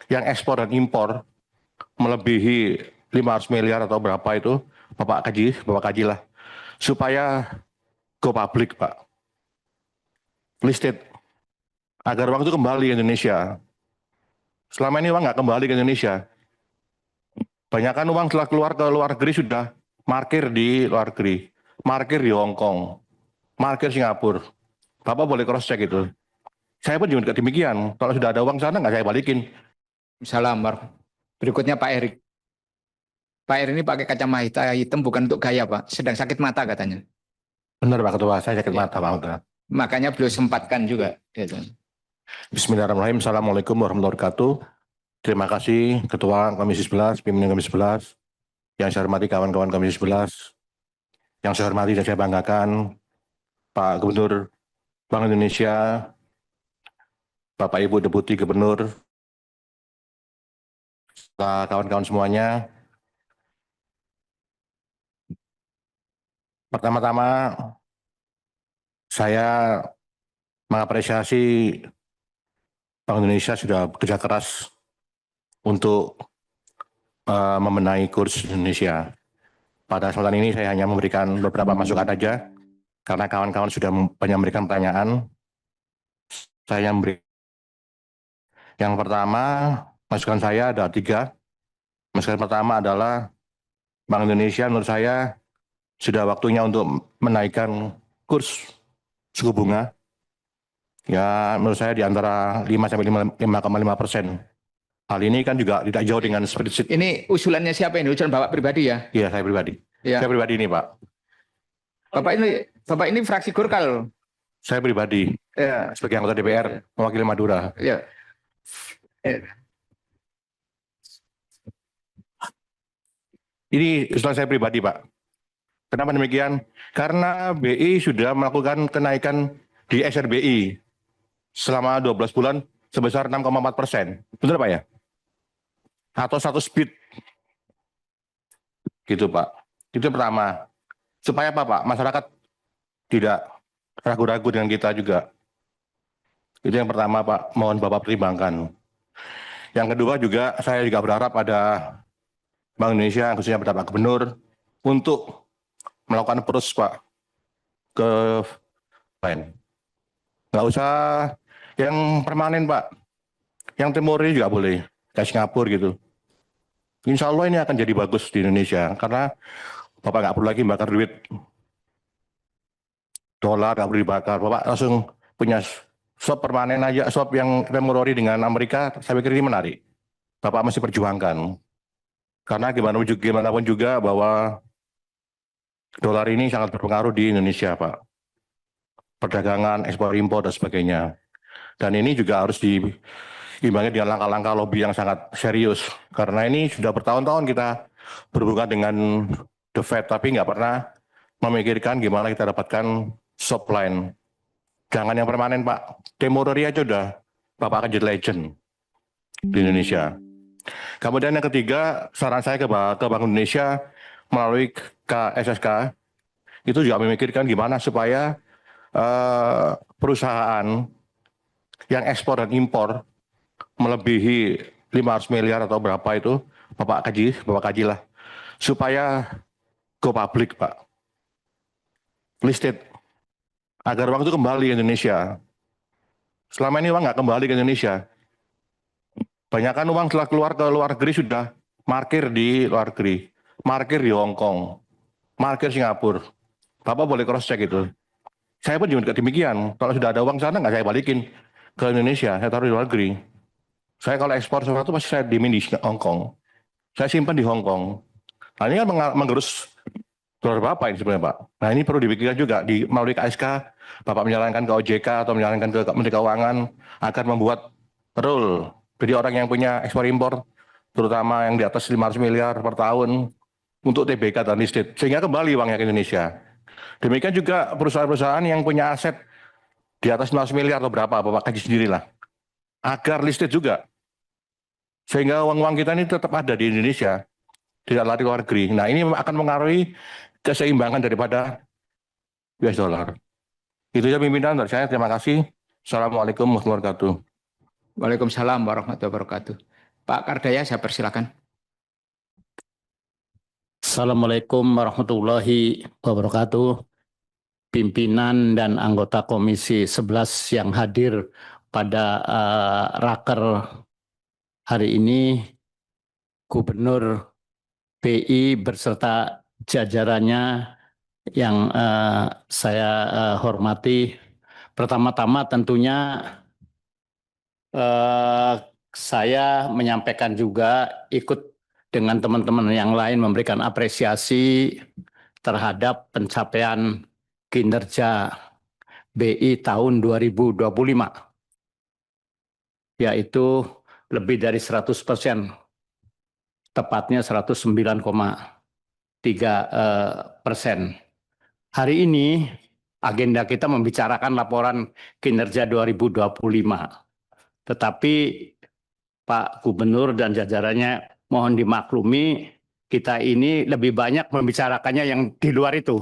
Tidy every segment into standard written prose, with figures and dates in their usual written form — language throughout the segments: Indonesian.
yang ekspor dan impor melebihi 500 miliar atau berapa itu, Bapak kaji lah, supaya go public Pak, listed, agar uang itu kembali ke Indonesia. Selama ini uang nggak kembali ke Indonesia. Banyakkan uang setelah keluar ke luar negeri sudah markir di luar negeri, markir di Hong Kong, markir Singapura. Bapak boleh cross check itu. Saya pun juga demikian. Kalau sudah ada uang sana nggak saya balikin. Salam, berikutnya Pak Erik. Pak Erik ini pakai kacamata hitam bukan untuk gaya, Pak. Sedang sakit mata katanya. Benar Pak Ketua, saya sakit Ya. mata Pak Ketua. Makanya beliau sempatkan juga. Gitu. Bismillahirrahmanirrahim. Assalamualaikum warahmatullahi wabarakatuh. Terima kasih Ketua Komisi 11, pimpinan Komisi 11, yang saya hormati kawan-kawan Komisi 11, yang saya hormati dan saya banggakan Pak Gubernur Bank Indonesia, Bapak Ibu Deputi Gubernur, kawan-kawan semuanya. Pertama-tama saya mengapresiasi Bank Indonesia sudah bekerja keras untuk membenahi kurs Indonesia. Pada kesempatan ini saya hanya memberikan beberapa masukan saja, karena kawan-kawan sudah banyak memberikan pertanyaan. Saya memberi. Yang pertama, masukan saya ada 3. Masukan pertama adalah Bank Indonesia menurut saya sudah waktunya untuk menaikkan kurs suku bunga. Ya, menurut saya di antara 5 sampai 5,5%. Hal ini kan juga tidak jauh dengan spreadsheet. Ini usulannya siapa ini? Usulan Bapak pribadi ya? Iya, saya pribadi. Ya. Saya pribadi ini, Pak. Bapak ini fraksi Golkar. Saya pribadi, ya, sebagai anggota DPR, mewakili Madura. Ya. Ini usulan saya pribadi, Pak. Kenapa demikian? Karena BI sudah melakukan kenaikan di SRBI selama 12 bulan sebesar 6,4%. Betul Pak ya? Atau 100 bit. Gitu Pak. Itu pertama. Supaya apa Pak? Masyarakat tidak ragu-ragu dengan kita juga. Itu yang pertama Pak. Mohon Bapak pertimbangkan. Yang kedua juga saya juga berharap ada Bank Indonesia, khususnya pada Pak Gubernur, untuk melakukan approach Pak ke lain. Nggak usah yang permanen Pak. Yang temporary juga boleh. Kayak Singapura gitu. Insya Allah ini akan jadi bagus di Indonesia. Karena Bapak nggak perlu lagi bakar duit dolar, nggak perlu dibakar. Bapak langsung punya swap permanen aja, swap yang temporary dengan Amerika, saya pikir ini menarik. Bapak masih perjuangkan. Karena gimana pun juga bahwa dolar ini sangat berpengaruh di Indonesia, Pak. Perdagangan, ekspor, impor, dan sebagainya. Dan ini juga harus diimbangi dengan langkah-langkah lobby yang sangat serius. Karena ini sudah bertahun-tahun kita berhubungan dengan The Fed, tapi nggak pernah memikirkan gimana kita dapatkan swap line. Jangan yang permanen, Pak. Temporary aja udah, Bapak akan jadi legend di Indonesia. Kemudian yang ketiga, saran saya ke Bank Indonesia melalui KSSK, itu juga memikirkan gimana supaya perusahaan yang ekspor dan impor melebihi 500 miliar atau berapa itu, Bapak kaji lah, supaya go public Pak, listed, agar uang itu kembali ke Indonesia. Selama ini uang nggak kembali ke Indonesia. Banyakkan uang setelah keluar ke luar negeri sudah markir di luar negeri, markir di Hong Kong, markir Singapura. Bapak boleh cross check itu. Saya pun juga demikian. Kalau sudah ada uang sana nggak saya balikin ke Indonesia, saya taruh di luar negeri. Saya kalau ekspor sesuatu pasti saya dimin di Hong Kong. Saya simpan di Hong Kong. Nah ini kan menggerus dolar Bapak ini sebenarnya Pak. Nah ini perlu dipikirkan juga melalui KSK, Bapak menyarankan ke OJK atau menyarankan ke Menteri Keuangan agar membuat rule. Jadi orang yang punya ekspor impor, terutama yang di atas 500 miliar per tahun, untuk TBK dan listed, sehingga kembali uangnya ke Indonesia. Demikian juga perusahaan-perusahaan yang punya aset di atas 500 miliar atau berapa, Bapak kaji sendirilah, agar listed juga. Sehingga uang-uang kita ini tetap ada di Indonesia, tidak lari ke luar negeri. Nah ini akan mengaruhi keseimbangan daripada US dollar. Itu ya pimpinan dari saya. Terima kasih. Assalamualaikum warahmatullahi wabarakatuh. Waalaikumsalam warahmatullahi wabarakatuh. Pak Kardaya, saya persilakan. Assalamualaikum warahmatullahi wabarakatuh. Pimpinan dan anggota Komisi 11 yang hadir pada raker hari ini, Gubernur BI beserta jajarannya yang saya hormati. Pertama-tama tentunya saya menyampaikan juga ikut dengan teman-teman yang lain memberikan apresiasi terhadap pencapaian kinerja BI tahun 2025, yaitu lebih dari 100%, tepatnya 109,3%. Hari ini agenda kita membicarakan laporan kinerja 2025. Tetapi Pak Gubernur dan jajarannya mohon dimaklumi, kita ini lebih banyak membicarakannya yang di luar itu,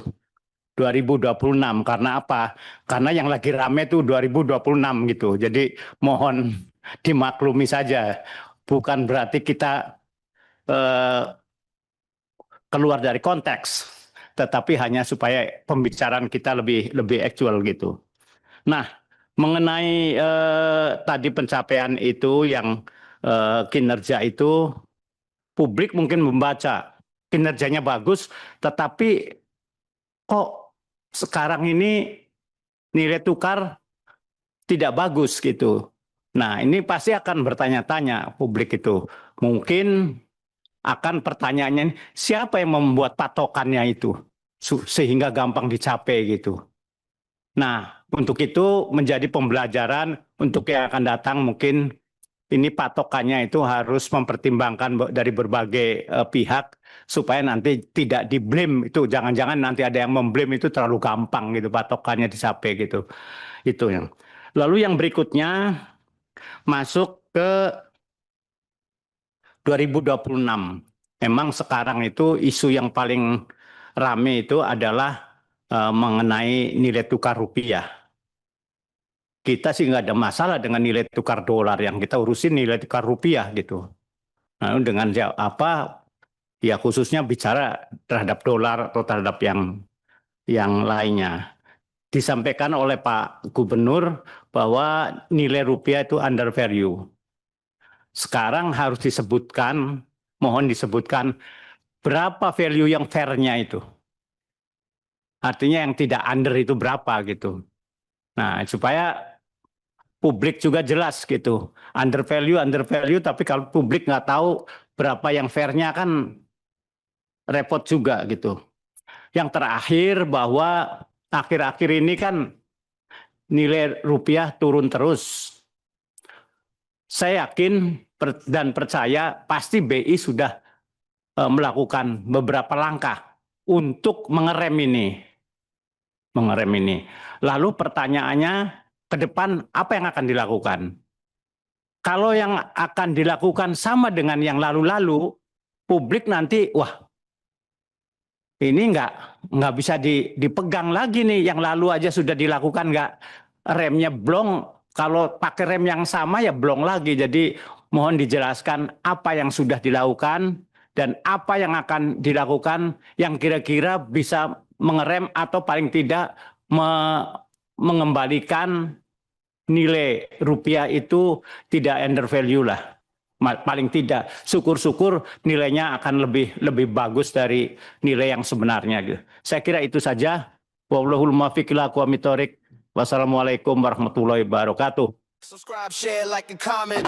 2026. Karena apa? Karena yang lagi rame itu 2026 gitu. Jadi mohon dimaklumi saja. Bukan berarti kita keluar dari konteks, tetapi hanya supaya pembicaraan kita lebih aktual gitu. Nah, mengenai tadi pencapaian itu yang kinerja itu, publik mungkin membaca kinerjanya bagus, tetapi kok sekarang ini nilai tukar tidak bagus gitu. Nah, ini pasti akan bertanya-tanya publik itu. Mungkin akan pertanyaannya, siapa yang membuat patokannya itu sehingga gampang dicapai gitu. Nah, untuk itu menjadi pembelajaran untuk yang akan datang, mungkin ini patokannya itu harus mempertimbangkan dari berbagai pihak supaya nanti tidak di-blame itu. Jangan-jangan nanti ada yang memblame itu terlalu gampang gitu patokannya dicapai gitu. Itu yang. Lalu yang berikutnya masuk ke 2026. Memang sekarang itu isu yang paling rame itu adalah mengenai nilai tukar rupiah. Kita sih nggak ada masalah dengan nilai tukar dolar, yang kita urusin nilai tukar rupiah gitu. Nah, dengan apa? Ya khususnya bicara terhadap dolar atau terhadap yang lainnya. Disampaikan oleh Pak Gubernur bahwa nilai rupiah itu under value. Sekarang harus disebutkan, mohon disebutkan berapa value yang fair-nya itu. Artinya yang tidak under itu berapa gitu. Nah, supaya publik juga jelas gitu. Under value, tapi kalau publik nggak tahu berapa yang fair-nya kan repot juga gitu. Yang terakhir bahwa akhir-akhir ini kan nilai rupiah turun terus. Saya yakin dan percaya pasti BI sudah melakukan beberapa langkah untuk mengerem ini. Lalu pertanyaannya, ke depan apa yang akan dilakukan? Kalau yang akan dilakukan sama dengan yang lalu-lalu, publik nanti, wah, ini nggak bisa dipegang lagi nih. Yang lalu aja sudah dilakukan, nggak, remnya blong. Kalau pakai rem yang sama ya blong lagi. Jadi mohon dijelaskan apa yang sudah dilakukan dan apa yang akan dilakukan yang kira-kira bisa mengerem atau paling tidak mengembalikan nilai rupiah itu tidak under value lah. Paling tidak, syukur-syukur nilainya akan lebih bagus dari nilai yang sebenarnya gitu. Saya kira itu saja. Wallahul muwaffiq ila aqwamit thoriq. Wassalamualaikum warahmatullahi wabarakatuh. Subscribe, share, like, and comment.